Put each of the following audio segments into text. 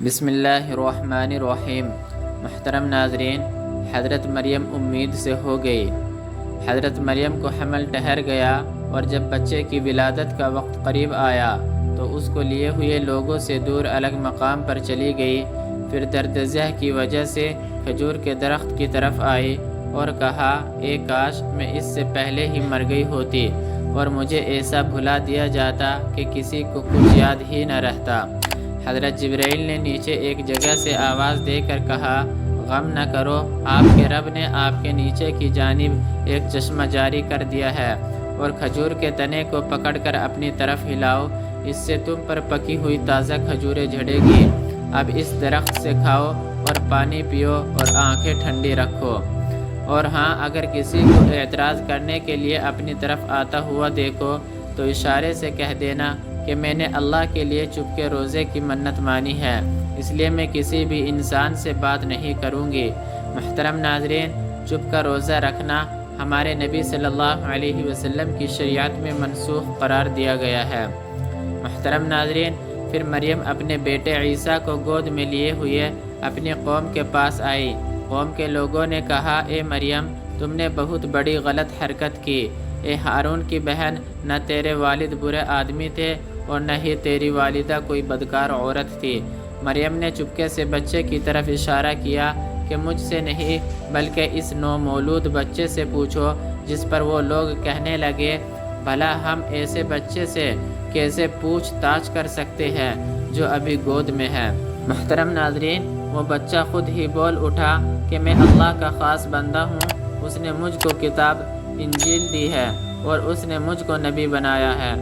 بسم اللہ الرحمن الرحیم۔ محترم ناظرین، حضرت مریم امید سے ہو گئی۔ حضرت مریم کو حمل ٹھہر گیا اور جب بچے کی ولادت کا وقت قریب آیا تو اس کو لیے ہوئے لوگوں سے دور الگ مقام پر چلی گئی۔ پھر درد ذہ کی وجہ سے کھجور کے درخت کی طرف آئی اور کہا، اے کاش میں اس سے پہلے ہی مر گئی ہوتی اور مجھے ایسا بھلا دیا جاتا کہ کسی کو کچھ یاد ہی نہ رہتا۔ حضرت جبرائیل نے نیچے ایک جگہ سے آواز دے کر کہا، غم نہ کرو، آپ کے رب نے آپ کے نیچے کی جانب ایک چشمہ جاری کر دیا ہے اور کھجور کے تنے کو پکڑ کر اپنی طرف ہلاؤ، اس سے تم پر پکی ہوئی تازہ کھجوریں جھڑے گی۔ اب اس درخت سے کھاؤ اور پانی پیو اور آنکھیں ٹھنڈی رکھو۔ اور ہاں، اگر کسی کو اعتراض کرنے کے لیے اپنی طرف آتا ہوا دیکھو تو اشارے سے کہہ دینا کہ میں نے اللہ کے لیے چپکے روزے کی منت مانی ہے، اس لیے میں کسی بھی انسان سے بات نہیں کروں گی۔ محترم ناظرین، چپ کا روزہ رکھنا ہمارے نبی صلی اللہ علیہ وسلم کی شریعت میں منسوخ قرار دیا گیا ہے۔ محترم ناظرین، پھر مریم اپنے بیٹے عیسیٰ کو گود میں لیے ہوئے اپنی قوم کے پاس آئی۔ قوم کے لوگوں نے کہا، اے مریم، تم نے بہت بڑی غلط حرکت کی۔ اے ہارون کی بہن، نہ تیرے والد برے آدمی تھے اور نہ ہی تیری والدہ کوئی بدکار عورت تھی۔ مریم نے چپکے سے بچے کی طرف اشارہ کیا کہ مجھ سے نہیں بلکہ اس نومولود بچے سے پوچھو، جس پر وہ لوگ کہنے لگے، بھلا ہم ایسے بچے سے کیسے پوچھ تاچھ کر سکتے ہیں جو ابھی گود میں ہے۔ محترم ناظرین، وہ بچہ خود ہی بول اٹھا کہ میں اللہ کا خاص بندہ ہوں، اس نے مجھ کو کتاب انجیل دی ہے اور اس نے مجھ کو نبی بنایا ہے،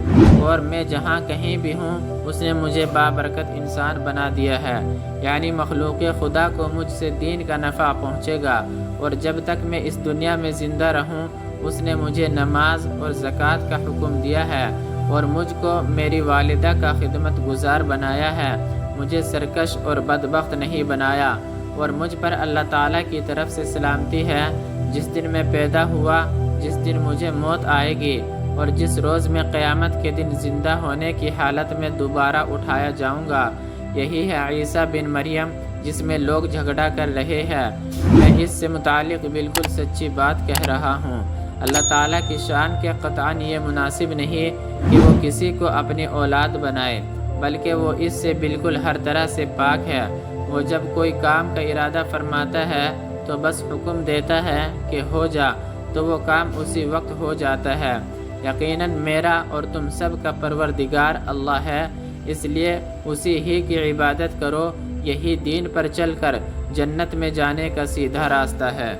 اور میں جہاں کہیں بھی ہوں اس نے مجھے بابرکت انسان بنا دیا ہے، یعنی مخلوق خدا کو مجھ سے دین کا نفع پہنچے گا، اور جب تک میں اس دنیا میں زندہ رہوں اس نے مجھے نماز اور زکوٰۃ کا حکم دیا ہے اور مجھ کو میری والدہ کا خدمت گزار بنایا ہے، مجھے سرکش اور بدبخت نہیں بنایا، اور مجھ پر اللہ تعالیٰ کی طرف سے سلامتی ہے۔ جس دن میں پیدا ہوا، جس دن مجھے موت آئے گی اور جس روز میں قیامت کے دن زندہ ہونے کی حالت میں دوبارہ اٹھایا جاؤں گا، یہی ہے عیسیٰ بن مریم جس میں لوگ جھگڑا کر رہے ہیں۔ میں اس سے متعلق بالکل سچی بات کہہ رہا ہوں۔ اللہ تعالیٰ کی شان کے قطعاً یہ مناسب نہیں کہ وہ کسی کو اپنی اولاد بنائے، بلکہ وہ اس سے بالکل ہر طرح سے پاک ہے۔ وہ جب کوئی کام کا ارادہ فرماتا ہے تو بس حکم دیتا ہے کہ ہو جا، تو وہ کام اسی وقت ہو جاتا ہے۔ یقیناً میرا اور تم سب کا پروردگار اللہ ہے، اس لیے اسی ہی کی عبادت کرو، یہی دین پر چل کر جنت میں جانے کا سیدھا راستہ ہے۔